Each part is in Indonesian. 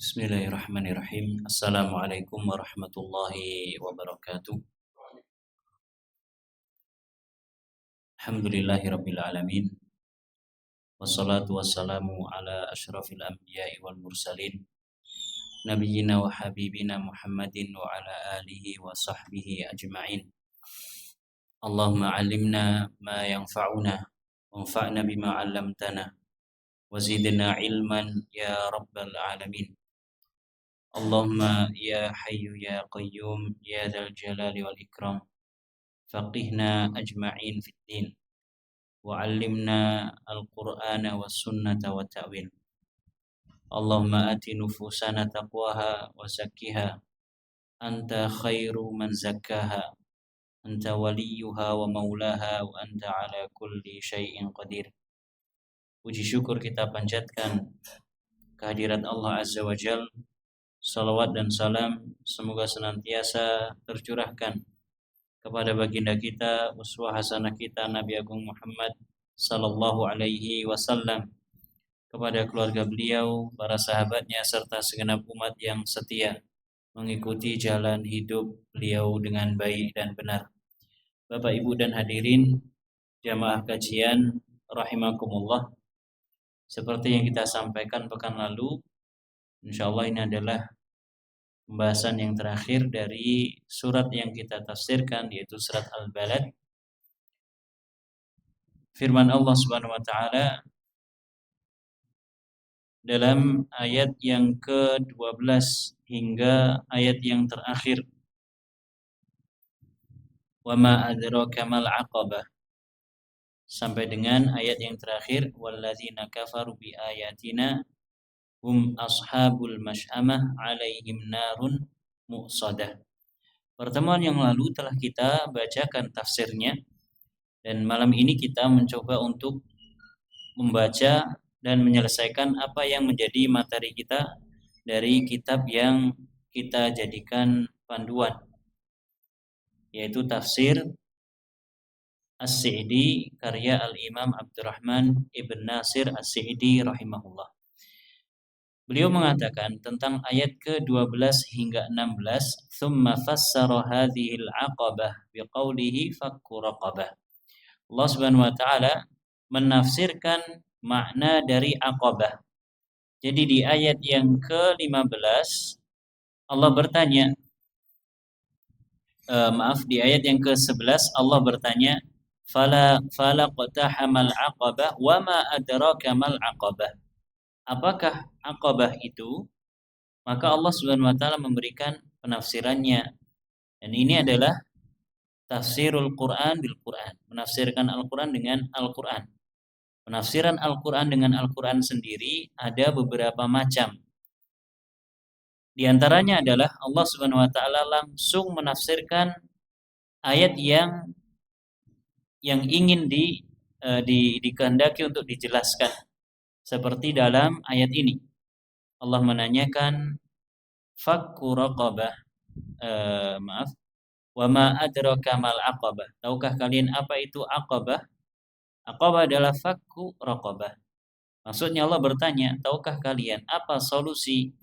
Bismillahirrahmanirrahim. Assalamualaikum warahmatullahi wabarakatuh. Alhamdulillahirabbil alamin. Wassalatu wassalamu ala asyrafil anbiya'i wal mursalin nabiyyina wa habibina Muhammadin wa ala alihi wa sahbihi ajma'in. Allahumma 'allimna ma yanfa'una wanfa'na bima 'allamtana wa zidna ilman ya rabbal alamin. Allahumma ya hayyu ya qayyum ya dzal jalali wal ikram faqihna ajma'in fid din wa 'allimna al-Qur'ana was sunnata wa ta'wil. Allahumma ati nufusana taqwaha wa zakkiha anta khairu man zakkaha anta waliyuha wa maulaha wa anta ala kulli syai'in qadir. Puji syukur kita panjatkan kehadirat Allah Azza wa Jalla. Salawat dan salam semoga senantiasa tercurahkan kepada baginda kita, uswah hasanah kita Nabi Agung Muhammad sallallahu alaihi wasallam, kepada keluarga beliau, para sahabatnya serta segenap umat yang setia mengikuti jalan hidup beliau dengan baik dan benar. Bapak, Ibu dan hadirin jamaah kajian rahimakumullah. Seperti yang kita sampaikan pekan lalu, insyaallah ini adalah pembahasan yang terakhir dari surat yang kita tafsirkan, yaitu surat Al-Balad. Firman Allah Subhanahu wa taala dalam ayat yang ke-12 hingga ayat yang terakhir. Wa ma adraka mal aqabah, sampai dengan ayat yang terakhir, walladzina kafaru bi ayatina hum ashabul masy'amah alaihim narun muqsadah. Pertemuan yang lalu telah kita bacakan tafsirnya, dan malam ini kita mencoba untuk membaca dan menyelesaikan apa yang menjadi materi kita dari kitab yang kita jadikan panduan, yaitu tafsir As-Sa'di karya Al-Imam Abdurrahman Ibn Nasir As-Sa'di rahimahullah. Beliau mengatakan tentang ayat ke-12 hingga 16, "Tsumma fassara hadhil 'aqabah biqaulihi fakku raqabah." Allah Subhanahu wa taala menafsirkan makna dari aqabah. Jadi di ayat yang ke-15 Allah bertanya, di ayat yang ke-11 Allah bertanya, "Fala qatahamal 'aqabah wa ma adraka mal 'aqabah." Apakah aqabah itu? Maka Allah Subhanahu wa taala memberikan penafsirannya. Dan ini adalah tafsirul Quran bil Quran, menafsirkan Al-Quran dengan Al-Quran. Penafsiran Al-Quran dengan Al-Quran sendiri ada beberapa macam. Di antaranya adalah Allah Subhanahu wa taala langsung menafsirkan ayat yang ingin dikehendaki untuk dijelaskan. Seperti dalam ayat ini, Allah menanyakan fakku raqabah, wa ma adraka mal aqabah. Tahukah kalian apa itu aqabah? Aqabah adalah fakku raqabah. Maksudnya Allah bertanya, tahukah kalian apa solusi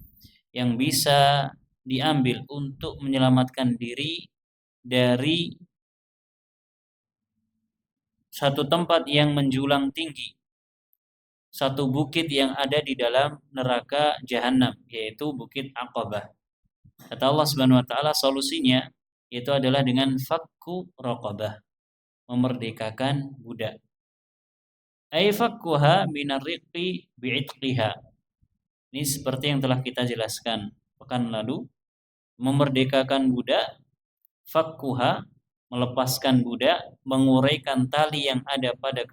yang bisa diambil untuk menyelamatkan diri dari satu tempat yang menjulang tinggi, satu bukit yang ada di dalam neraka jahanam, yaitu bukit Aqabah. Kata Allah Subhanahu wa taala, solusinya itu adalah dengan fakku raqabah, memerdekakan budak. Ai fakkuha minar riqi bi'itqiha. Ini seperti yang telah kita jelaskan pekan lalu, memerdekakan budak, fakkuha, melepaskan budak, menguraikan tali yang ada pada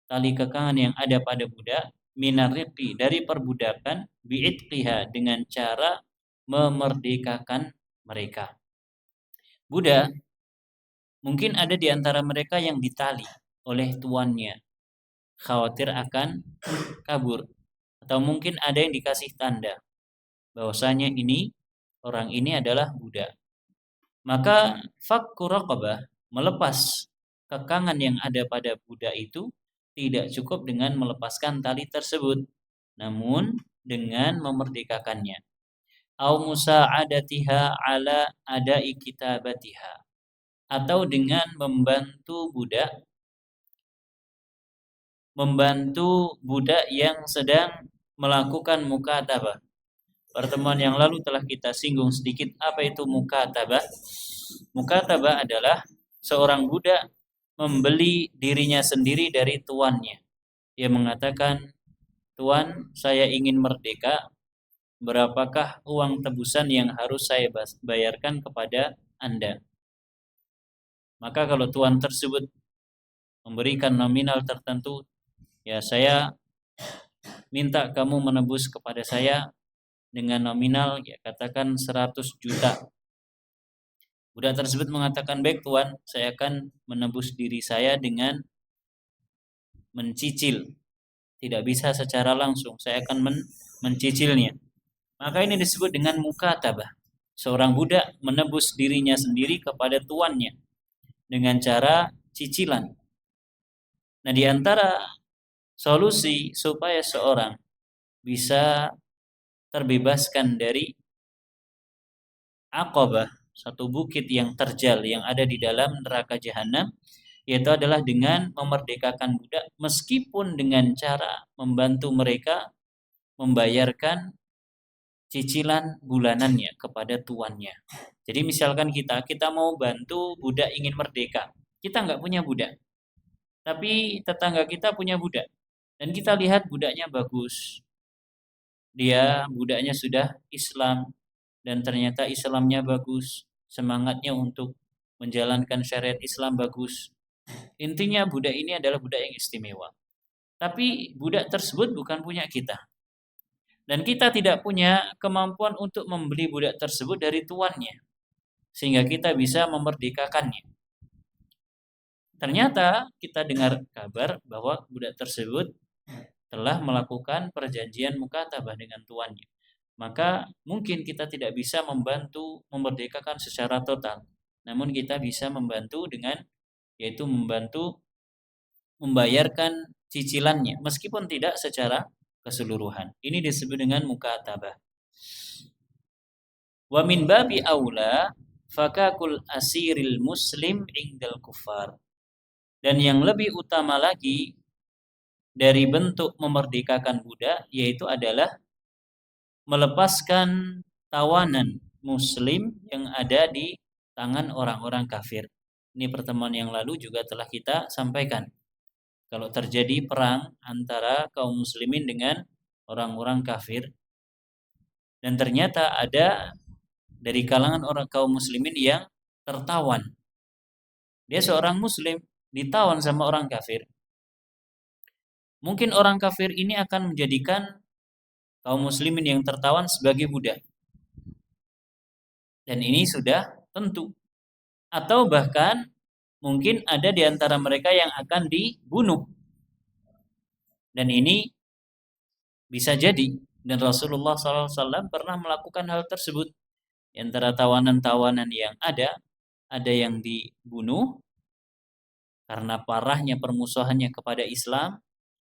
tali kekangan yang ada pada budak, minar riqi, dari perbudakan, bi'itqiha, dengan cara memerdekakan mereka. Budak mungkin ada di antara mereka yang ditali oleh tuannya, khawatir akan kabur, atau mungkin ada yang dikasih tanda bahwasanya orang ini adalah budak. Maka fakku raqabah, melepas kekangan yang ada pada budak itu, tidak cukup dengan melepaskan tali tersebut, namun dengan memerdekakannya. Au musa'adatiha ala adai kitabatiha, atau dengan membantu budak yang sedang melakukan mukatabah. Pertemuan yang lalu telah kita singgung sedikit apa itu mukatabah. Mukatabah adalah seorang budak membeli dirinya sendiri dari tuannya. Dia mengatakan, "Tuan, saya ingin merdeka. Berapakah uang tebusan yang harus saya bayarkan kepada Anda?" Maka kalau tuan tersebut memberikan nominal tertentu, ya saya minta kamu menebus kepada saya dengan nominal, ya katakan 100 juta. Budak tersebut mengatakan, "Baik tuan, saya akan menebus diri saya dengan mencicil. Tidak bisa secara langsung, saya akan mencicilnya." Maka ini disebut dengan mukatabah. Seorang budak menebus dirinya sendiri kepada tuannya dengan cara cicilan. Nah, di antara solusi supaya seorang bisa terbebaskan dari Aqabah, satu bukit yang terjal yang ada di dalam neraka jahanam, yaitu adalah dengan memerdekakan budak, meskipun dengan cara membantu mereka membayarkan cicilan bulanannya kepada tuannya. Jadi misalkan kita mau bantu budak ingin merdeka, kita nggak punya budak, tapi tetangga kita punya budak, dan kita lihat budaknya bagus, budaknya sudah Islam, dan ternyata Islamnya bagus, semangatnya untuk menjalankan syariat Islam bagus. Intinya budak ini adalah budak yang istimewa. Tapi budak tersebut bukan punya kita. Dan kita tidak punya kemampuan untuk membeli budak tersebut dari tuannya, sehingga kita bisa memerdekakannya. Ternyata kita dengar kabar bahwa budak tersebut telah melakukan perjanjian mukatabah dengan tuannya. Maka mungkin kita tidak bisa membantu memerdekakan secara total. Namun kita bisa membantu yaitu membantu membayarkan cicilannya meskipun tidak secara keseluruhan. Ini disebut dengan mukatabah. Wa min babi aula fakakul asiril muslim indal kufar. Dan yang lebih utama lagi dari bentuk memerdekakan budak yaitu adalah melepaskan tawanan muslim yang ada di tangan orang-orang kafir. Ini pertemuan yang lalu juga telah kita sampaikan. Kalau terjadi perang antara kaum muslimin dengan orang-orang kafir, dan ternyata ada dari kalangan orang kaum muslimin yang tertawan. Dia seorang muslim, ditawan sama orang kafir. Mungkin orang kafir ini akan menjadikan kaum muslimin yang tertawan sebagai budak. Dan ini sudah tentu. Atau bahkan mungkin ada di antara mereka yang akan dibunuh. Dan ini bisa jadi. Dan Rasulullah SAW pernah melakukan hal tersebut. Di antara tawanan-tawanan yang ada yang dibunuh karena parahnya permusuhannya kepada Islam.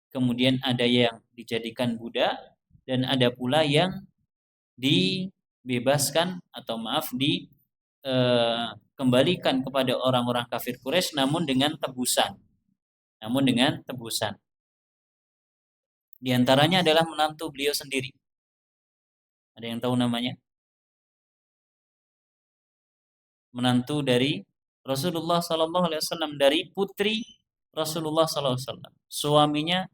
Kemudian ada yang dijadikan budak. Dan ada pula yang dibebaskan atau kembalikan kepada orang-orang kafir Quraisy namun dengan tebusan. Di antaranya adalah menantu beliau sendiri. Ada yang tahu namanya? Menantu dari Rasulullah SAW, dari putri Rasulullah SAW. Suaminya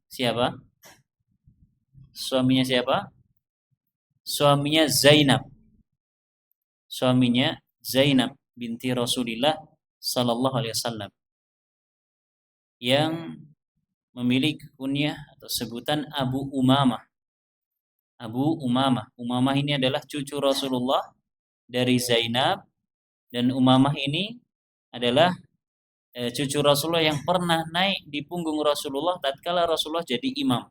siapa? Suaminya Zainab binti Rasulullah SAW, yang memiliki kunyah atau sebutan Abu Umamah. Umamah ini adalah cucu Rasulullah dari Zainab, dan Umamah ini adalah cucu Rasulullah yang pernah naik di punggung Rasulullah tatkala Rasulullah jadi imam,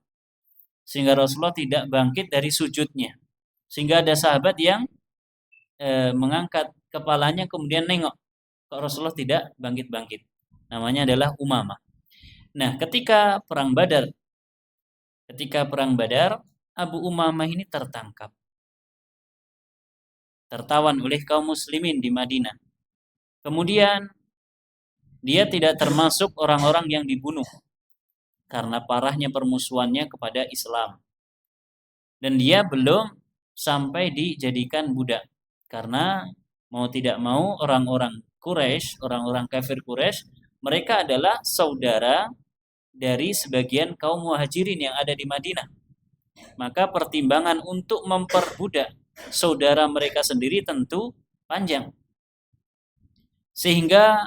sehingga Rasulullah tidak bangkit dari sujudnya, sehingga ada sahabat yang mengangkat kepalanya kemudian nengok kok Rasulullah tidak bangkit-bangkit. Namanya adalah Umamah. Nah, ketika perang Badar Abu Umamah ini tertawan oleh kaum muslimin di Madinah. Kemudian dia tidak termasuk orang-orang yang dibunuh karena parahnya permusuhannya kepada Islam. Dan dia belum sampai dijadikan budak. Karena mau tidak mau orang-orang Quraisy, orang-orang kafir Quraisy, mereka adalah saudara dari sebagian kaum muhajirin yang ada di Madinah. Maka pertimbangan untuk memperbudak saudara mereka sendiri tentu panjang. Sehingga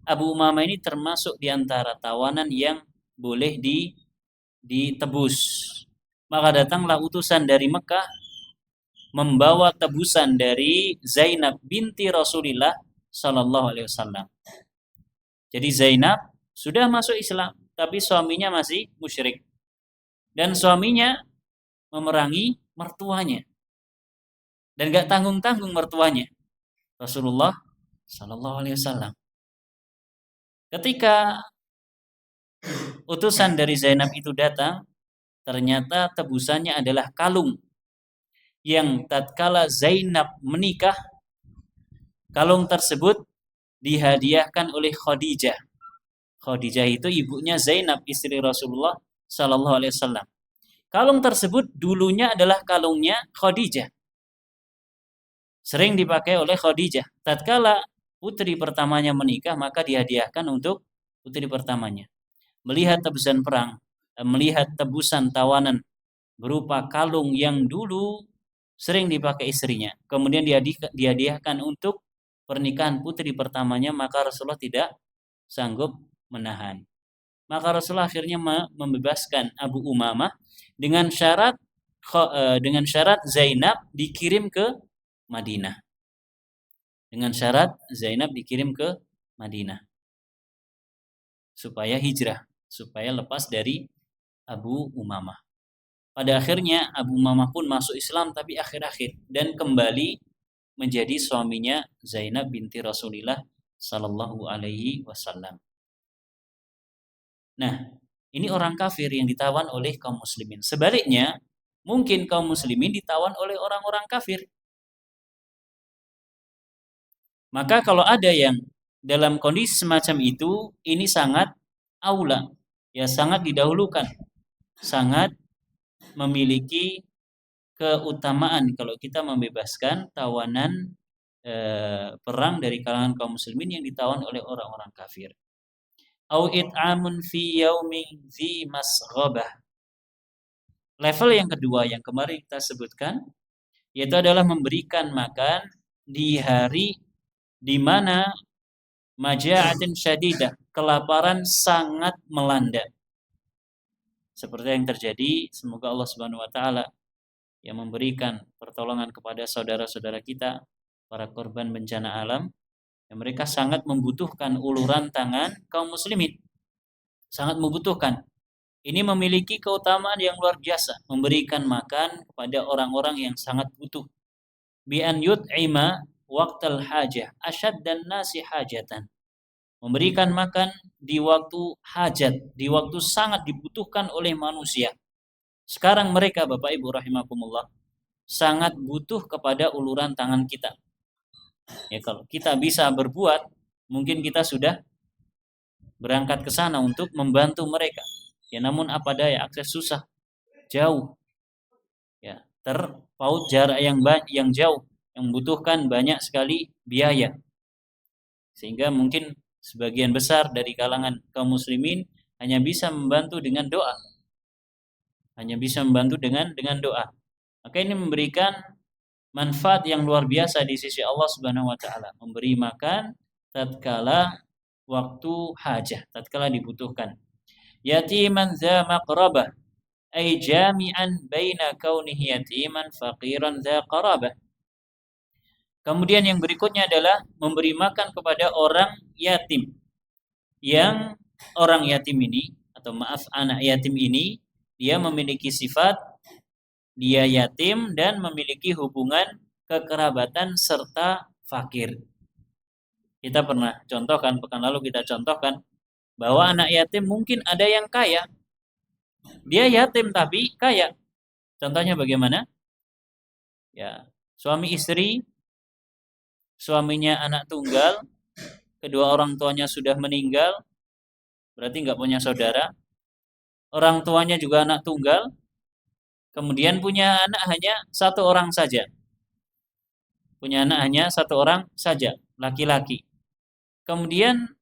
Abu Umamah ini termasuk di antara tawanan yang boleh ditebus. Maka datanglah utusan dari Mekah membawa tebusan dari Zainab binti Rasulullah Sallallahu Alaihi Wasallam. Jadi Zainab sudah masuk Islam, tapi suaminya masih musyrik. Dan suaminya memerangi mertuanya. Dan gak tanggung-tanggung mertuanya. Rasulullah Sallallahu Alaihi Wasallam. Ketika utusan dari Zainab itu datang, ternyata tebusannya adalah kalung yang tatkala Zainab menikah, kalung tersebut dihadiahkan oleh Khadijah. Khadijah itu ibunya Zainab, istri Rasulullah Sallallahu Alaihi Wasallam. Kalung tersebut dulunya adalah kalungnya Khadijah, sering dipakai oleh Khadijah. Tatkala putri pertamanya menikah, maka dihadiahkan untuk putri pertamanya. Melihat tebusan perang, melihat tebusan tawanan berupa kalung yang dulu sering dipakai istrinya, kemudian dihadiahkan untuk pernikahan putri pertamanya, maka Rasulullah tidak sanggup menahan. Maka Rasulullah akhirnya membebaskan Abu Umamah dengan syarat Zainab dikirim ke Madinah. Dengan syarat Zainab dikirim ke Madinah supaya hijrah, supaya lepas dari Abu Umamah. Pada akhirnya Abu Umamah pun masuk Islam tapi akhir-akhir dan kembali menjadi suaminya Zainab binti Rasulullah Sallallahu Alaihi Wasallam. Nah, ini orang kafir yang ditawan oleh kaum muslimin. Sebaliknya, mungkin kaum muslimin ditawan oleh orang-orang kafir. Maka kalau ada yang dalam kondisi semacam itu, ini sangat aula, ya sangat didahulukan, sangat memiliki keutamaan kalau kita membebaskan tawanan perang dari kalangan kaum muslimin yang ditawan oleh orang-orang kafir. Au it'amun fi yaumin dzi masghabah. Level yang kedua yang kemarin kita sebutkan yaitu adalah memberikan makan di hari di mana maja'atin syadidah, kelaparan sangat melanda. Seperti yang terjadi, semoga Allah Subhanahu wa taala yang memberikan pertolongan kepada saudara-saudara kita para korban bencana alam, yang mereka sangat membutuhkan uluran tangan kaum muslimin. Sangat membutuhkan. Ini memiliki keutamaan yang luar biasa, memberikan makan kepada orang-orang yang sangat butuh. Bi an yut'ima waqtal hajah asyaddan nasi hajatan. Memberikan makan di waktu hajat, di waktu sangat dibutuhkan oleh manusia. Sekarang mereka Bapak Ibu rahimakumullah sangat butuh kepada uluran tangan kita. Ya, kalau kita bisa berbuat, mungkin kita sudah berangkat ke sana untuk membantu mereka. Ya, namun apa daya, akses susah, jauh. Ya, terpaut jarak yang jauh, yang membutuhkan banyak sekali biaya. Sehingga mungkin sebagian besar dari kalangan kaum muslimin hanya bisa membantu dengan doa. Hanya bisa membantu dengan doa. Maka ini memberikan manfaat yang luar biasa di sisi Allah Subhanahu wa taala, memberi makan tatkala waktu hajah, tatkala dibutuhkan. Yatiman dza maqrabah ay jami'an baina kaunihi yatiman faqiran dza qarabah. Kemudian yang berikutnya adalah memberi makan kepada orang yatim. Yang orang yatim ini atau anak yatim ini dia memiliki sifat dia yatim dan memiliki hubungan kekerabatan serta fakir. Kita pernah contohkan, pekan lalu kita contohkan bahwa anak yatim mungkin ada yang kaya. Dia yatim tapi kaya. Contohnya bagaimana? Ya, suami istri, suaminya anak tunggal, kedua orang tuanya sudah meninggal, berarti nggak punya saudara. Orang tuanya juga anak tunggal, kemudian punya anak hanya satu orang saja. Punya anak hanya satu orang saja, laki-laki. Kemudian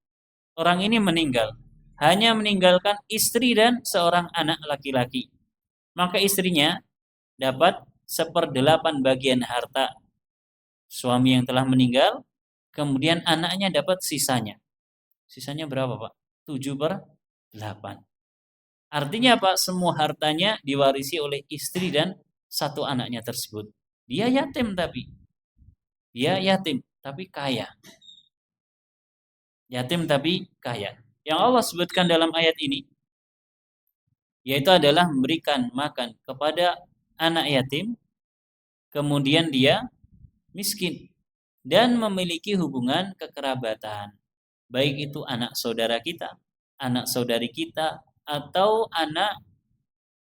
orang ini meninggal, hanya meninggalkan istri dan seorang anak laki-laki. Maka istrinya dapat 1/8 bagian harta suami yang telah meninggal, kemudian anaknya dapat sisanya. Sisanya berapa, Pak? 7/8. Artinya apa? Semua hartanya diwarisi oleh istri dan satu anaknya tersebut. Dia yatim tapi. Dia yatim tapi kaya. Yatim tapi kaya. Yang Allah sebutkan dalam ayat ini yaitu adalah memberikan makan kepada anak yatim, kemudian dia miskin dan memiliki hubungan kekerabatan. Baik itu anak saudara kita, anak saudari kita, atau anak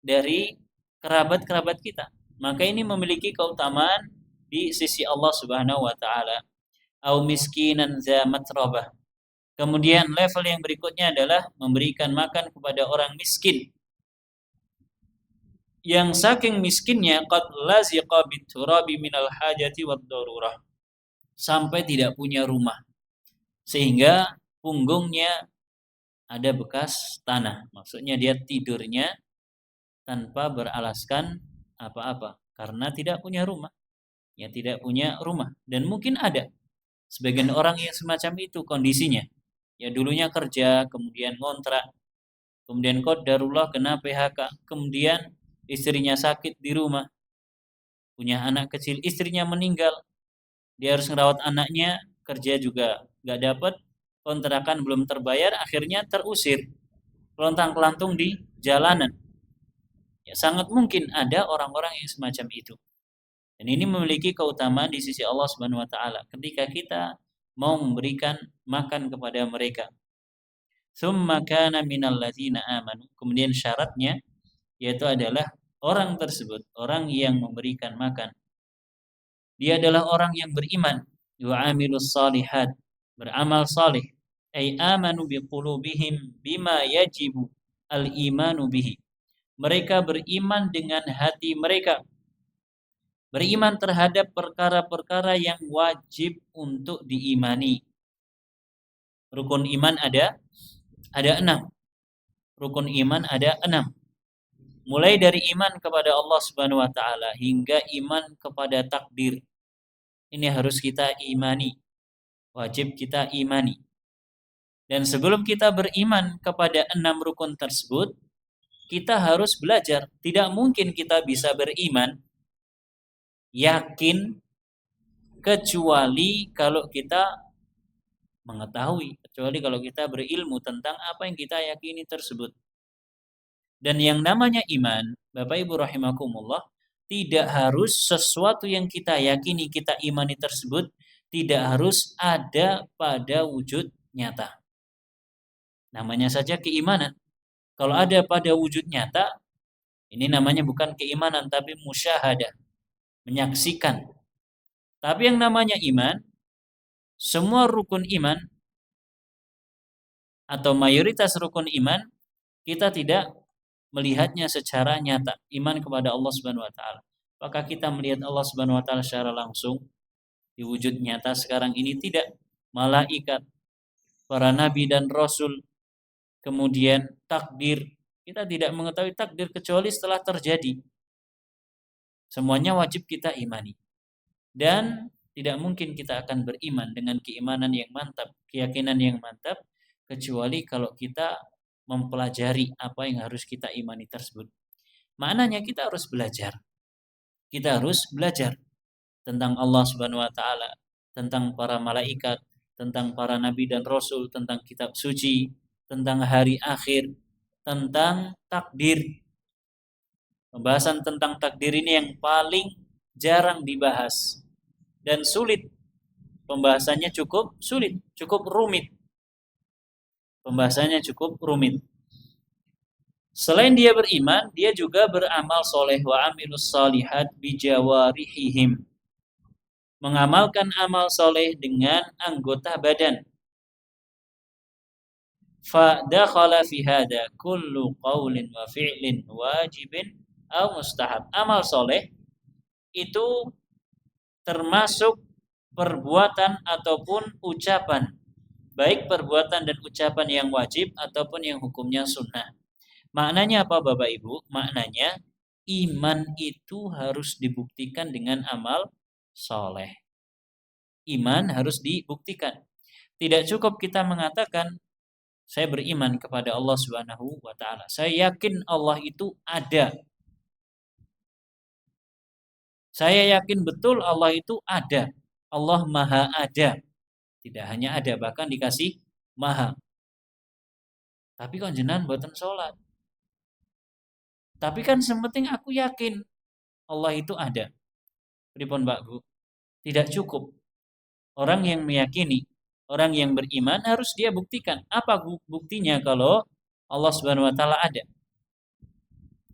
dari kerabat-kerabat kita. Maka ini memiliki keutamaan di sisi Allah Subhanahu wa taala. Au miskinan za matrabah. Kemudian level yang berikutnya adalah memberikan makan kepada orang miskin yang saking miskinnya qad laziqa biturabi minal hajati wad darurah, sampai tidak punya rumah sehingga punggungnya ada bekas tanah. Maksudnya dia tidurnya tanpa beralaskan apa-apa karena tidak punya rumah. Ya tidak punya rumah dan mungkin ada sebagian orang yang semacam itu kondisinya. Ya dulunya kerja, kemudian ngontrak, kemudian qadarullah kena PHK, kemudian istrinya sakit di rumah, punya anak kecil, istrinya meninggal, dia harus merawat anaknya, kerja juga nggak dapat, kontrakan belum terbayar, akhirnya terusir, kelontang-kelantung di jalanan. Ya, sangat mungkin ada orang-orang yang semacam itu. Dan ini memiliki keutamaan di sisi Allah Subhanahu wa taala ketika kita mau memberikan makan kepada mereka. Tsumma kana minal ladzina amanu. Kemudian syaratnya yaitu adalah orang tersebut, orang yang memberikan makan, dia adalah orang yang beriman, wa amilus salihat, beramal salih, ay amanu biqulubihim bima yajibu al-imanu bihi. Mereka beriman dengan hati mereka, beriman terhadap perkara-perkara yang wajib untuk diimani. Rukun iman ada 6. Rukun iman ada 6. Mulai dari iman kepada Allah Subhanahu wa taala hingga iman kepada takdir. Ini harus kita imani. Wajib kita imani. Dan sebelum kita beriman kepada 6 rukun tersebut, kita harus belajar. Tidak mungkin kita bisa beriman yakin kecuali kalau kita mengetahui, kecuali kalau kita berilmu tentang apa yang kita yakini tersebut. Dan yang namanya iman, Bapak Ibu rahimakumullah, tidak harus sesuatu yang kita yakini, kita imani tersebut tidak harus ada pada wujud nyata. Namanya saja keimanan. Kalau ada pada wujud nyata, ini namanya bukan keimanan tapi musyahadah, menyaksikan. Tapi yang namanya iman, semua rukun iman atau mayoritas rukun iman kita tidak melihatnya secara nyata. Iman kepada Allah Subhanahu wa taala. Apakah kita melihat Allah Subhanahu wa taala secara langsung di wujud nyata sekarang ini? Tidak. Malaikat, para nabi dan rasul, kemudian takdir. Kita tidak mengetahui takdir kecuali setelah terjadi. Semuanya wajib kita imani. Dan tidak mungkin kita akan beriman dengan keimanan yang mantap, keyakinan yang mantap, kecuali kalau kita mempelajari apa yang harus kita imani tersebut. Maknanya kita harus belajar. Kita harus belajar tentang Allah Subhanahu wa taala, tentang para malaikat, tentang para nabi dan rasul, tentang kitab suci, tentang hari akhir, tentang takdir. Pembahasan tentang takdir ini yang paling jarang dibahas dan sulit. Pembahasannya cukup sulit, cukup rumit. Pembahasannya cukup rumit. Selain dia beriman, dia juga beramal soleh. Wa amilus solihat bijawarihihim. Mengamalkan amal soleh dengan anggota badan. Fa dakhala fi hada kullu qaulin wa fi'lin wajibin aw mustahab. Amal soleh itu termasuk perbuatan ataupun ucapan, baik perbuatan dan ucapan yang wajib ataupun yang hukumnya sunnah. Maknanya apa Bapak Ibu? Maknanya iman itu harus dibuktikan dengan amal soleh. Iman harus dibuktikan. Tidak cukup kita mengatakan saya beriman kepada Allah Subhanahu wa taala. Saya yakin Allah itu ada. Saya yakin betul Allah itu ada. Allah Maha ada. Tidak hanya ada, bahkan dikasih Maha. Tapi kok jenengan mboten salat. Tapi kan sementing aku yakin Allah itu ada. Pripun Mbak Bu? Tidak cukup. Orang yang meyakini, orang yang beriman harus dia buktikan. Apa buktinya kalau Allah Subhanahu wa taala ada?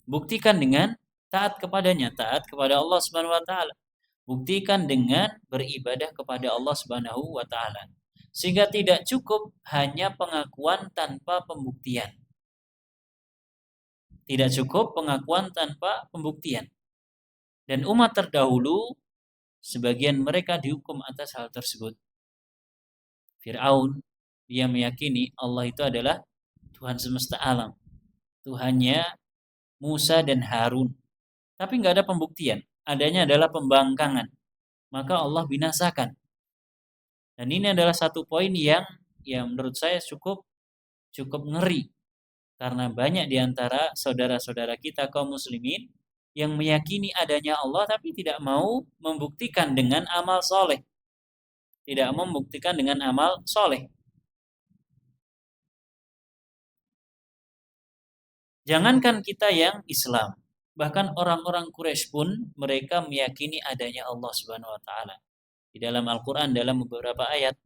Buktikan dengan taat kepadanya, taat kepada Allah Subhanahu wa taala. Buktikan dengan beribadah kepada Allah Subhanahu wa taala. Sehingga tidak cukup hanya pengakuan tanpa pembuktian. Tidak cukup pengakuan tanpa pembuktian. Dan umat terdahulu sebagian mereka dihukum atas hal tersebut. Fir'aun, dia meyakini Allah itu adalah Tuhan semesta alam. Tuhannya Musa dan Harun. Tapi nggak ada pembuktian. Adanya adalah pembangkangan. Maka Allah binasakan. Dan ini adalah satu poin yang menurut saya cukup ngeri. Karena banyak di antara saudara-saudara kita kaum muslimin yang meyakini adanya Allah tapi tidak mau membuktikan dengan amal soleh. Tidak mau membuktikan dengan amal soleh. Jangankan kita yang Islam, bahkan orang-orang Quraisy pun mereka meyakini adanya Allah Subhanahu wa taala. Di dalam Al-Qur'an dalam beberapa ayat,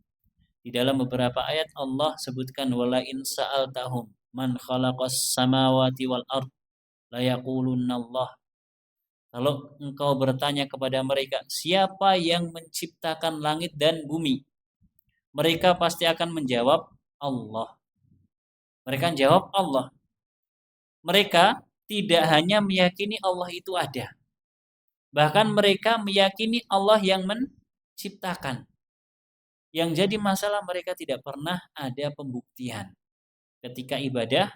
Allah sebutkan wala in sa'altahum man khalaqas samawati wal ard la yaqulunna Allah. Kalau engkau bertanya kepada mereka, siapa yang menciptakan langit dan bumi? Mereka pasti akan menjawab Allah. Mereka jawab Allah. Mereka tidak hanya meyakini Allah itu ada. Bahkan mereka meyakini Allah yang menciptakan. Yang jadi masalah mereka tidak pernah ada pembuktian. Ketika ibadah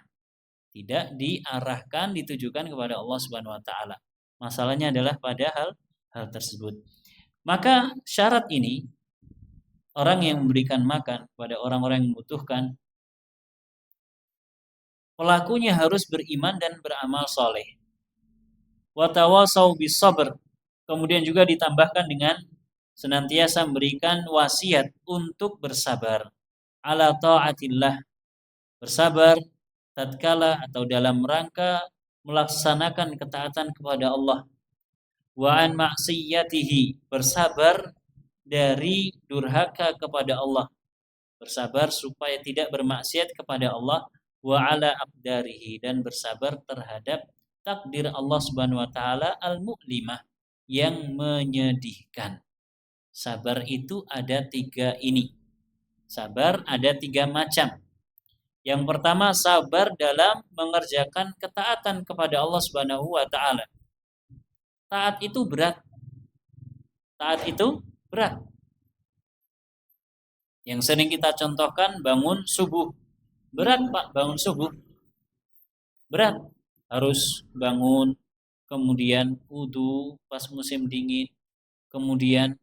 tidak diarahkan, ditujukan kepada Allah Subhanahu wa taala. Masalahnya adalah pada hal tersebut. Maka syarat ini orang yang memberikan makan kepada orang-orang yang membutuhkan, pelakunya harus beriman dan beramal soleh. Wa tawasau bis sabr. Kemudian juga ditambahkan dengan senantiasa memberikan wasiat untuk bersabar. Ala ta'atillah. Bersabar tatkala atau dalam rangka melaksanakan ketaatan kepada Allah. Wa an maksiyatihi. Bersabar dari durhaka kepada Allah. Bersabar supaya tidak bermaksiat kepada Allah. Wa ala aqdarihi. Dan bersabar terhadap takdir Allah Subhanahu wa taala al-mu'limah yang menyedihkan. Sabar itu ada 3 ini. Sabar ada 3 macam. Yang pertama sabar dalam mengerjakan ketaatan kepada Allah Subhanahu wa taala. Taat itu berat. Taat itu berat. Yang sering kita contohkan bangun subuh. Berat Pak bangun subuh. Berat. Harus bangun, kemudian wudu pas musim dingin, kemudian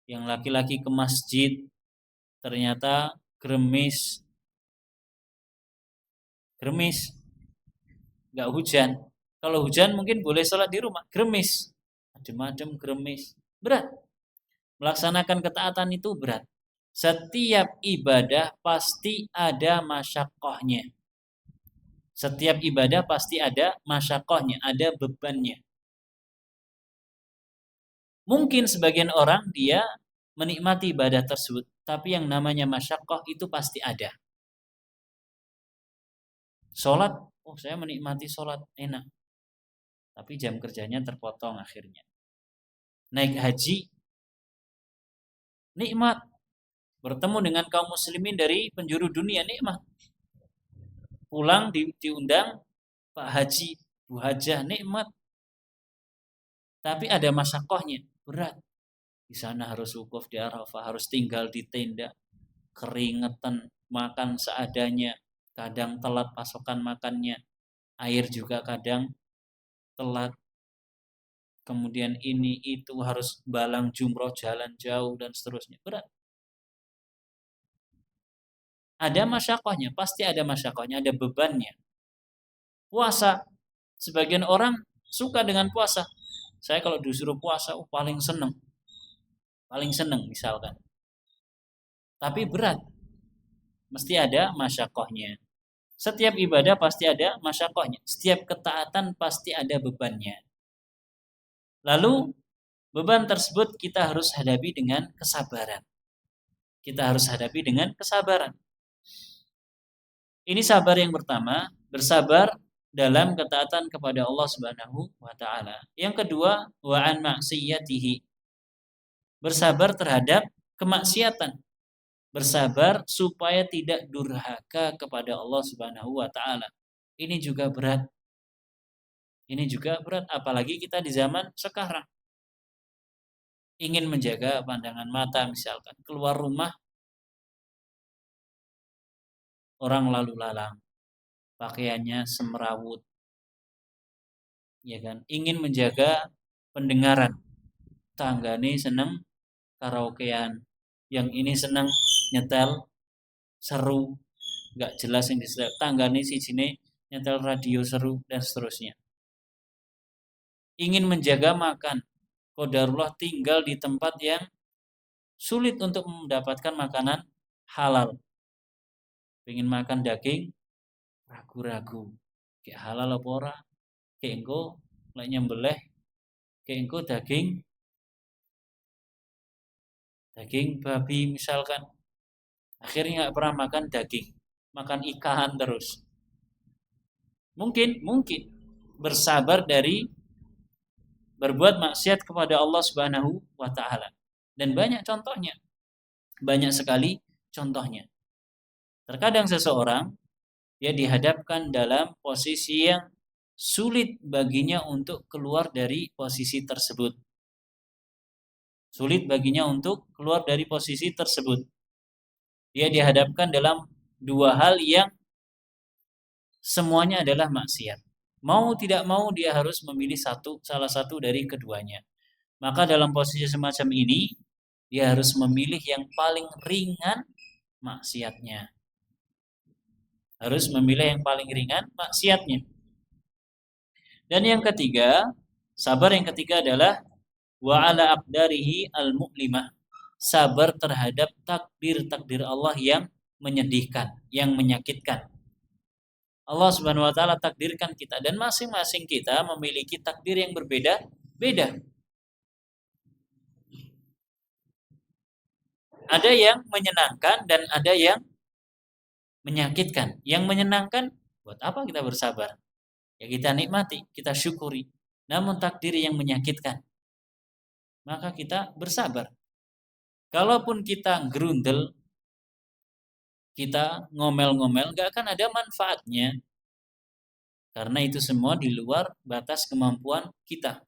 yang laki-laki ke masjid ternyata gerimis, nggak hujan. Kalau hujan mungkin boleh sholat di rumah, gerimis, adem-adem gerimis, berat. Melaksanakan ketaatan itu berat. Setiap ibadah pasti ada masyaqqahnya. Setiap ibadah pasti ada masyaqqahnya, ada bebannya. Mungkin sebagian orang dia menikmati ibadah tersebut, tapi yang namanya masyaqqah itu pasti ada. Sholat Oh, saya menikmati sholat enak, tapi jam kerjanya terpotong akhirnya. Naik haji nikmat, bertemu dengan kaum muslimin dari penjuru dunia nikmat. Pulang diundang Pak Haji, Bu Hajah nikmat. Tapi ada masyakohnya, berat. Di sana harus wukuf di Arafah, harus tinggal di tenda, keringetan, makan seadanya, kadang telat pasokan makannya, air juga kadang telat. Kemudian ini itu harus balang jumroh, jalan jauh dan seterusnya. Berat. Ada masyakohnya, pasti ada masyakohnya, ada bebannya. Puasa, sebagian orang suka dengan puasa. Saya kalau disuruh puasa, paling seneng misalkan. Tapi berat, mesti ada masyakohnya. Setiap ibadah pasti ada masyakohnya. Setiap ketaatan pasti ada bebannya. Lalu beban tersebut kita harus hadapi dengan kesabaran. Kita harus hadapi dengan kesabaran. Ini sabar yang pertama, bersabar dalam ketaatan kepada Allah Subhanahu wa taala. Yang kedua, wa an maksiyatihi. Bersabar terhadap kemaksiatan. Bersabar supaya tidak durhaka kepada Allah Subhanahu wa taala. Ini juga berat. Ini juga berat, apalagi kita di zaman sekarang. Ingin menjaga pandangan mata misalkan, keluar rumah orang lalu lalang, pakaiannya semrawut, ya kan? Ingin menjaga pendengaran, tanggane seneng karaokean, yang ini seneng nyetel seru, nggak jelas yang disetel, tanggane si sini nyetel radio seru dan seterusnya. Ingin menjaga makan, qadarullah tinggal di tempat yang sulit untuk mendapatkan makanan halal. Pengen makan daging, ragu-ragu. Kayak halal apa ora? Kayak engko lek nyembelih, kayak engko daging babi misalkan. Akhirnya nggak pernah makan daging, makan ikan terus. Mungkin bersabar dari berbuat maksiat kepada Allah Subhanahu wa taala. Dan banyak contohnya. Banyak sekali contohnya. Terkadang seseorang dia dihadapkan dalam posisi yang sulit baginya untuk keluar dari posisi tersebut. Sulit baginya untuk keluar dari posisi tersebut. Dia dihadapkan dalam dua hal yang semuanya adalah maksiat. Mau tidak mau dia harus memilih salah satu dari keduanya. Maka dalam posisi semacam ini dia harus memilih yang paling ringan maksiatnya. Harus memilih yang paling ringan maksiatnya. Dan yang ketiga, sabar yang ketiga adalah wa ala aqdarihi al-mu'limah. Sabar terhadap takdir-takdir Allah yang menyedihkan, yang menyakitkan. Allah Subhanahu wa taala takdirkan kita dan masing-masing kita memiliki takdir yang berbeda-beda. Ada yang menyenangkan dan ada yang menyakitkan. Yang menyenangkan, buat apa kita bersabar? Ya kita nikmati, kita syukuri. Namun takdir yang menyakitkan, maka kita bersabar. Kalaupun kita gerundel, kita ngomel-ngomel, gak akan ada manfaatnya. Karena itu semua di luar batas kemampuan kita.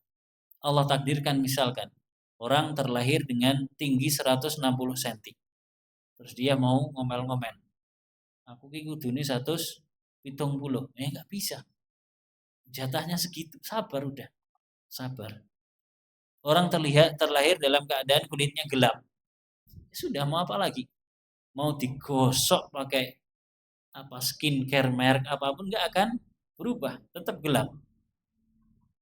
Allah takdirkan misalkan, orang terlahir dengan tinggi 160 cm. Terus dia mau ngomel-ngomel. Aku ki kudune 170. Gak bisa. Jatahnya segitu, sabar udah. Sabar. Orang terlahir dalam keadaan kulitnya gelap. Sudah mau apa lagi? Mau digosok pakai skincare merek apapun nggak akan berubah, tetap gelap.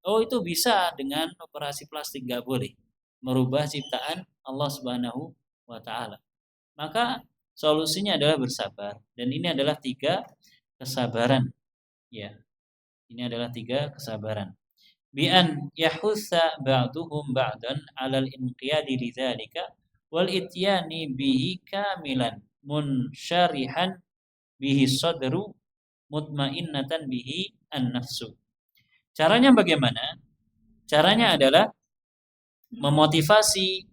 Oh itu bisa dengan operasi plastik, nggak boleh merubah ciptaan Allah Subhanahu wa taala. Maka solusinya adalah bersabar, dan ini adalah 3 kesabaran. Ya. Ini adalah 3 kesabaran. Bi an yahutsa ba'duhum ba'dan 'alal inqiyadi lidzalika wal ityani bihi kamilan munsyarihan bihi sadru mutmainnatan bihi an-nafsu. Caranya bagaimana? Caranya adalah memotivasi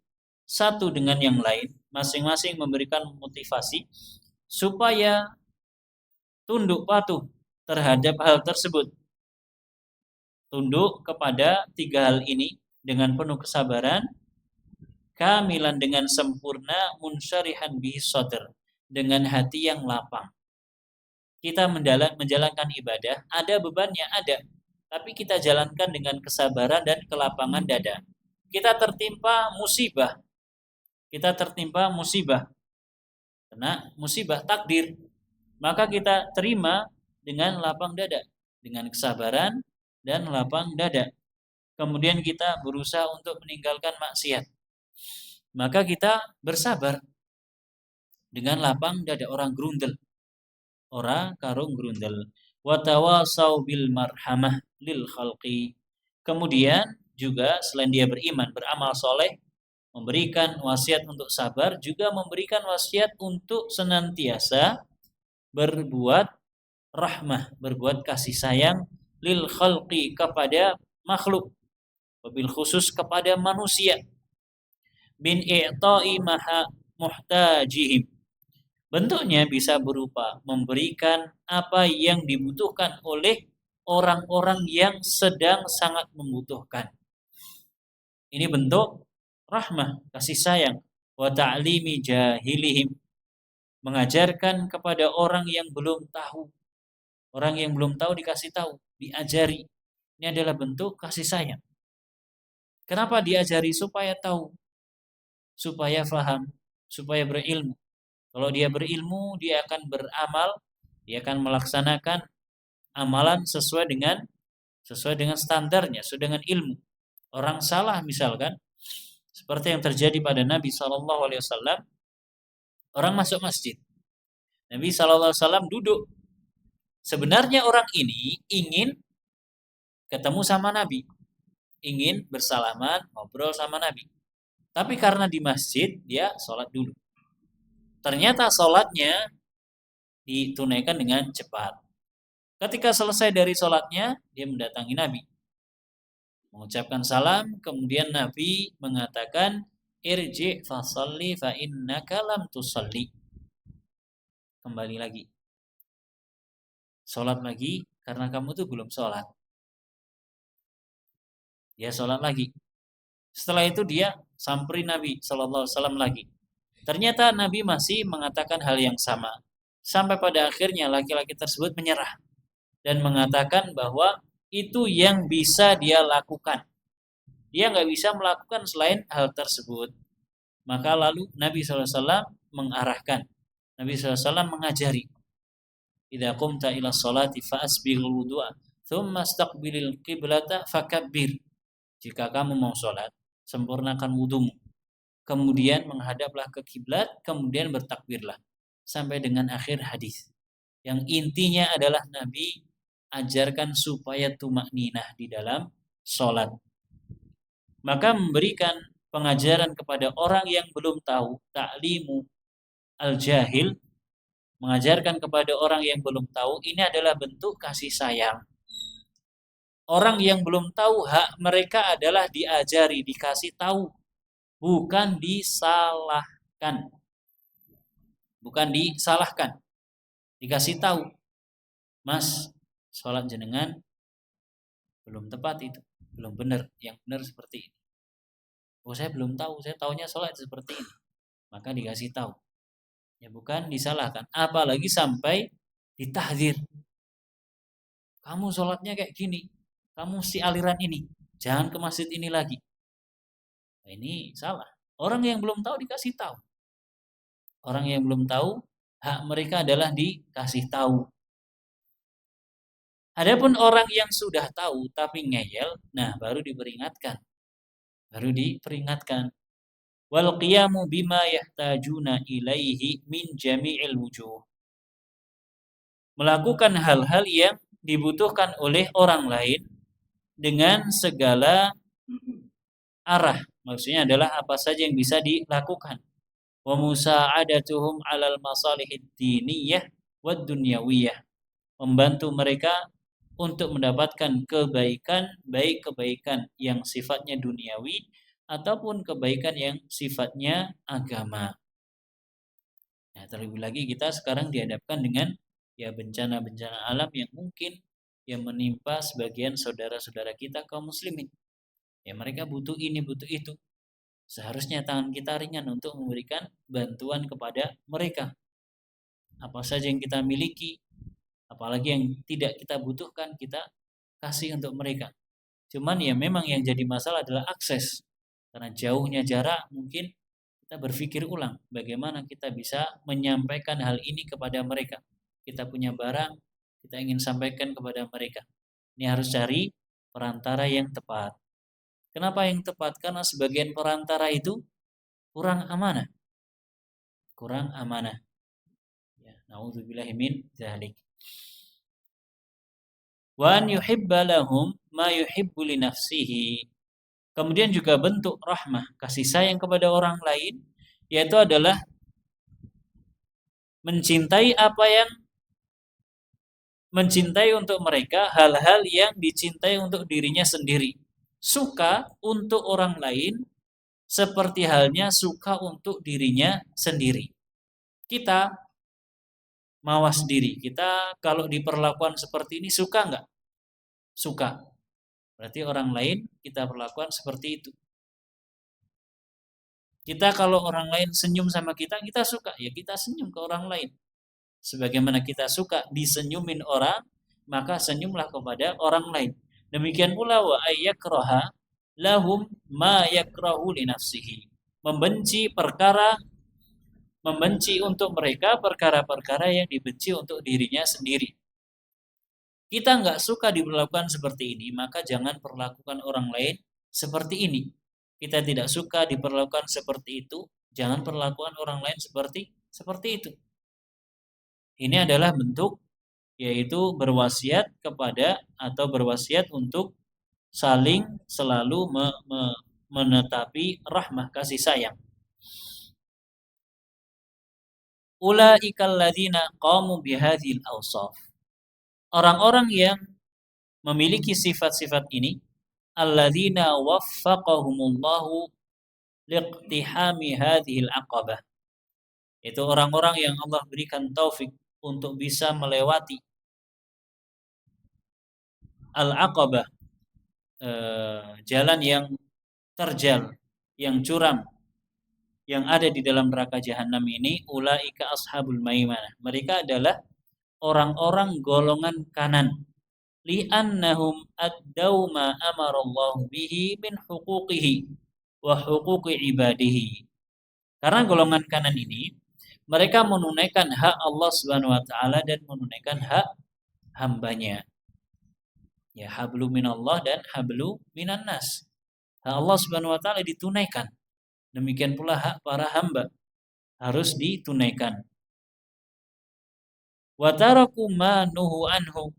satu dengan yang lain, masing-masing memberikan motivasi supaya tunduk patuh terhadap hal tersebut. Tunduk kepada tiga hal ini dengan penuh kesabaran, kamilan dengan sempurna, munsyarihan bihi sadr, dengan hati yang lapang. Kita menjalankan ibadah, ada bebannya, ada. Tapi kita jalankan dengan kesabaran dan kelapangan dada. Kita tertimpa musibah. Kena musibah takdir. Maka kita terima dengan lapang dada, dengan kesabaran dan lapang dada. Kemudian kita berusaha untuk meninggalkan maksiat. Maka kita bersabar dengan lapang dada, orang grundel. Orang karung grundel. Wa tawasau bil marhamah lil khalqi. Kemudian juga selain dia beriman, beramal soleh, memberikan wasiat untuk sabar, juga memberikan wasiat untuk senantiasa berbuat rahmah, berbuat kasih sayang lil khalqi, kepada makhluk, wabil khusus kepada manusia, bin i'ta'i maha muhtajihim. Bentuknya bisa berupa memberikan apa yang dibutuhkan oleh orang-orang yang sedang sangat membutuhkan. Ini bentuk rahmah, kasih sayang. Wa ta'limi jahilihim, mengajarkan kepada orang yang belum tahu. Orang yang belum tahu dikasih tahu, diajari. Ini adalah bentuk kasih sayang. Kenapa diajari? Supaya tahu, supaya faham, supaya berilmu. Kalau dia berilmu, dia akan beramal, dia akan melaksanakan amalan sesuai dengan standarnya, sesuai dengan ilmu. Orang salah misalkan, seperti yang terjadi pada Nabi SAW, orang masuk masjid. Nabi SAW duduk. Sebenarnya orang ini ingin ketemu sama Nabi, ingin bersalaman, ngobrol sama Nabi. Tapi karena di masjid, dia sholat dulu. Ternyata sholatnya ditunaikan dengan cepat. Ketika selesai dari sholatnya, dia mendatangi Nabi, mengucapkan salam. Kemudian Nabi mengatakan, irji fasalli fa innaka lam tusalli. Kembali lagi, sholat lagi, karena kamu tuh belum sholat. Dia sholat lagi. Setelah itu dia samperin Nabi SAW lagi. Ternyata Nabi masih mengatakan hal yang sama. Sampai pada akhirnya laki-laki tersebut menyerah dan mengatakan bahwa itu yang bisa dia lakukan. Dia nggak bisa melakukan selain hal tersebut. Maka lalu Nabi SAW mengarahkan. Nabi SAW mengajari. Idza qumta ila sholati fa'asbighul wudu'a thumma istaqbilil qiblata fakabbir. Jika kamu mau sholat, sempurnakan wudumu. Kemudian menghadaplah ke kiblat, kemudian bertakbirlah. Sampai dengan akhir hadis. Yang intinya adalah Nabi ajarkan supaya tumakninah di dalam sholat. Maka memberikan pengajaran kepada orang yang belum tahu, ta'limu al-jahil, mengajarkan kepada orang yang belum tahu, ini adalah bentuk kasih sayang. Orang yang belum tahu, hak mereka adalah diajari, dikasih tahu, bukan disalahkan. Bukan disalahkan. Dikasih tahu, Mas, sholat jenengan belum tepat itu, belum benar. Yang benar seperti ini. Oh, saya belum tahu, saya taunya sholat seperti ini. Maka dikasih tahu. Ya, bukan disalahkan. Apalagi sampai ditahdzir. Kamu sholatnya kayak gini. Kamu si aliran ini. Jangan ke masjid ini lagi. Nah, ini salah. Orang yang belum tahu dikasih tahu. Orang yang belum tahu, hak mereka adalah dikasih tahu. Adapun orang yang sudah tahu tapi ngeyel, nah baru diperingatkan. Wal qiyamu bima yahtajuna ilaihi min jami'il wujuh. Melakukan hal-hal yang dibutuhkan oleh orang lain dengan segala arah. Maksudnya adalah apa saja yang bisa dilakukan. Wa musa'adatuhum 'alal masalihid diniyah wad dunyawiyah. membantu mereka untuk mendapatkan kebaikan, baik kebaikan yang sifatnya duniawi ataupun kebaikan yang sifatnya agama. Nah, terlebih lagi kita sekarang dihadapkan dengan ya bencana-bencana alam yang mungkin yang menimpa sebagian saudara-saudara kita kaum muslimin. Ya mereka butuh ini, butuh itu. Seharusnya tangan kita ringan untuk memberikan bantuan kepada mereka. Apa saja yang kita miliki, apalagi yang tidak kita butuhkan, kita kasih untuk mereka. Cuman ya memang yang jadi masalah adalah akses. Karena jauhnya jarak, mungkin kita berpikir ulang bagaimana kita bisa menyampaikan hal ini kepada mereka. Kita punya barang, kita ingin sampaikan kepada mereka. Ini harus cari perantara yang tepat. Kenapa yang tepat? Karena sebagian perantara itu kurang amanah. Kurang amanah. Ya, na'udzubillahi min dzalik. Wa an yuhibba lahum ma yuhibbu li nafsihi. Kemudian juga bentuk rahmah, kasih sayang kepada orang lain, yaitu adalah mencintai untuk mereka hal-hal yang dicintai untuk dirinya sendiri. Suka untuk orang lain seperti halnya suka untuk dirinya sendiri. Kita mawas diri. Kita kalau diperlakukan seperti ini suka nggak? Suka. Berarti orang lain kita perlakukan seperti itu. Kita kalau orang lain senyum sama kita suka. Ya kita senyum ke orang lain. Sebagaimana kita suka disenyumin orang, maka senyumlah kepada orang lain. Demikian pula wa ayyakraha lahum ma yakrahu li nafsihi. Membenci untuk mereka perkara-perkara yang dibenci untuk dirinya sendiri. Kita nggak suka diperlakukan seperti ini, maka jangan perlakukan orang lain seperti ini. Kita tidak suka diperlakukan seperti itu, jangan perlakukan orang lain seperti itu. Ini adalah bentuk yaitu berwasiat kepada atau berwasiat untuk saling selalu menetapi rahmah kasih sayang. Ulaikal ladzina qamu bihadzil awsaf. Orang-orang yang memiliki sifat-sifat ini, alladzina waffaqahumullahu liqtihami hadhil aqabah. Itu orang-orang yang Allah berikan taufik untuk bisa melewati al-aqabah, jalan yang terjal, yang curam, yang ada di dalam neraka jahanam ini. Ulaika ashabul maimanah. Mereka adalah orang-orang golongan kanan. Li'annahum addau ma amarallahu bihi min huquqihi wa huquqi ibadihi. Karena golongan kanan ini mereka menunaikan hak Allah Subhanahu wa taala dan menunaikan hak hambanya. Ya, hablu minallah dan hablu minan nas. Hak Allah Subhanahu wa taala ditunaikan. Demikian pula hak para hamba harus ditunaikan. Wa taraku ma nuhu anhu,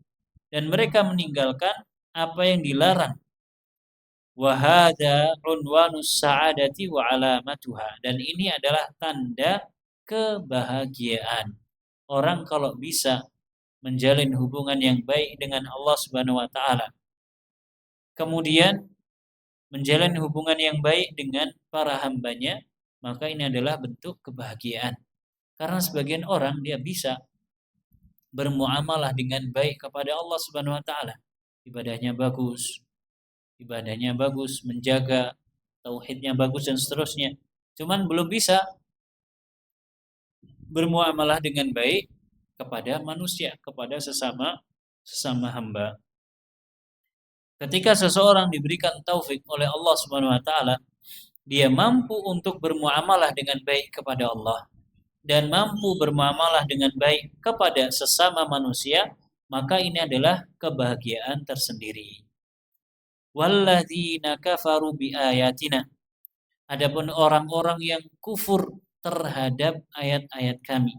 dan mereka meninggalkan apa yang dilarang. Wa hadza unwanus sa'adati wa alamatuha, dan ini adalah tanda kebahagiaan. Orang kalau bisa menjalin hubungan yang baik dengan Allah Subhanahu wa taala, kemudian menjalin hubungan yang baik dengan para hambanya, maka ini adalah bentuk kebahagiaan. Karena sebagian orang dia bisa bermuamalah dengan baik kepada Allah Subhanahu wa taala. Ibadahnya bagus, menjaga tauhidnya bagus dan seterusnya. Cuman belum bisa bermuamalah dengan baik kepada manusia, kepada sesama hamba. Ketika seseorang diberikan taufik oleh Allah Subhanahu wa taala, dia mampu untuk bermuamalah dengan baik kepada Allah dan mampu bermuamalah dengan baik kepada sesama manusia, maka ini adalah kebahagiaan tersendiri. Walladzina kafaru biayatina. Adapun orang-orang yang kufur terhadap ayat-ayat kami,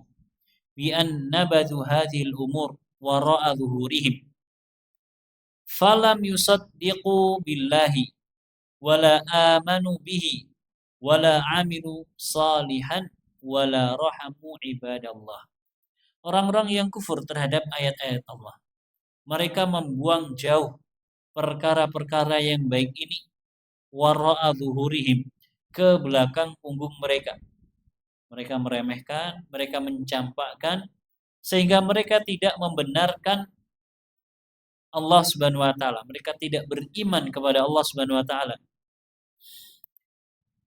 bi an nabadhu hadhil umur wara'a zuhurihim, falam yusaddiqu billahi wala amanu bihi wala amilu salihan wala rahamu ibadallah. orang-orang yang kufur terhadap ayat-ayat Allah. Mereka membuang jauh perkara-perkara yang baik ini wara'a zuhurihim, ke belakang punggung mereka. Mereka meremehkan, mereka mencampakkan, sehingga mereka tidak membenarkan Allah Subhanahu wa taala. Mereka tidak beriman kepada Allah Subhanahu wa taala.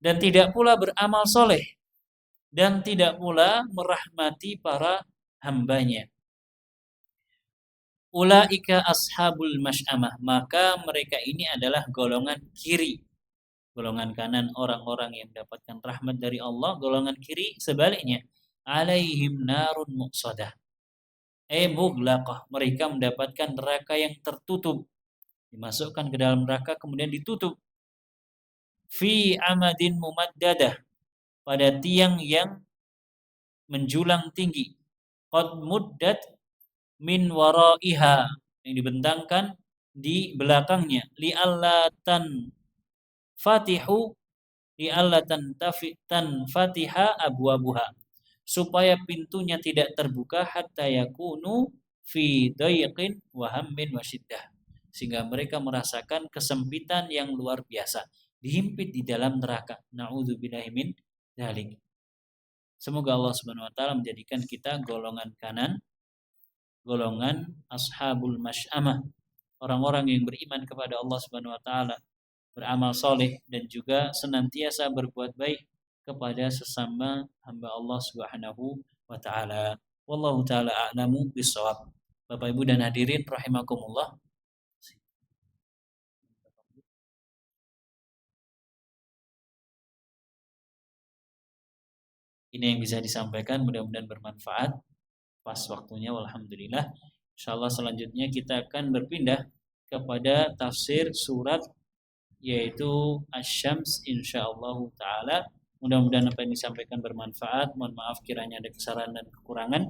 Dan tidak pula beramal soleh, dan tidak pula merahmati para hambanya. Ulaika ashabul masy'amah, maka mereka ini adalah golongan kiri. Golongan kanan orang-orang yang mendapatkan rahmat dari Allah, golongan kiri sebaliknya. Alaihim narun muqsadah. Mughlaqah, mereka mendapatkan neraka yang tertutup. Dimasukkan ke dalam neraka kemudian ditutup. Fi amadin mumaddadah, pada tiang yang menjulang tinggi. Qad muddat min waraiha, yang dibentangkan di belakangnya. Li'allatan fatihu li'allatan fatiha abwabuha, supaya pintunya tidak terbuka hatta yakunu fi dayqin wa hammin wa syiddah, sehingga mereka merasakan kesempitan yang luar biasa, dihimpit di dalam neraka. Na'udzubillahi min dzalik. Semoga Allah Subhanahu wa taala menjadikan kita golongan kanan, golongan ashabul masy'amah, orang-orang yang beriman kepada Allah Subhanahu wa taala, beramal soleh, dan juga senantiasa berbuat baik kepada sesama hamba Allah Subhanahu wa taala. Wallahu taala a'lamu bissawab. Bapak Ibu dan hadirin rahimakumullah. Ini yang bisa disampaikan, mudah-mudahan bermanfaat. Pas waktunya, walhamdulillah. Insyaallah selanjutnya kita akan berpindah kepada tafsir surat yaitu Asy-Syams insyaallah taala. Mudah-mudahan apa yang disampaikan bermanfaat. Mohon maaf kiranya ada kesalahan dan kekurangan.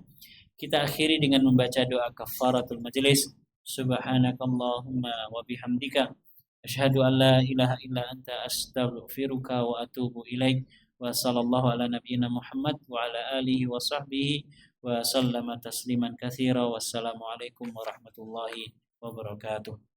Kita akhiri dengan membaca doa kafaratul majelis. Subhanakallahumma wa bihamdika asyhadu an la ilaha illa anta astaghfiruka wa atubu ilaik. Wa sallallahu ala nabiyyina Muhammad wa ala alihi wa sahbihi wa sallama tasliman katsira. Wassalamualaikum warahmatullahi wabarakatuh.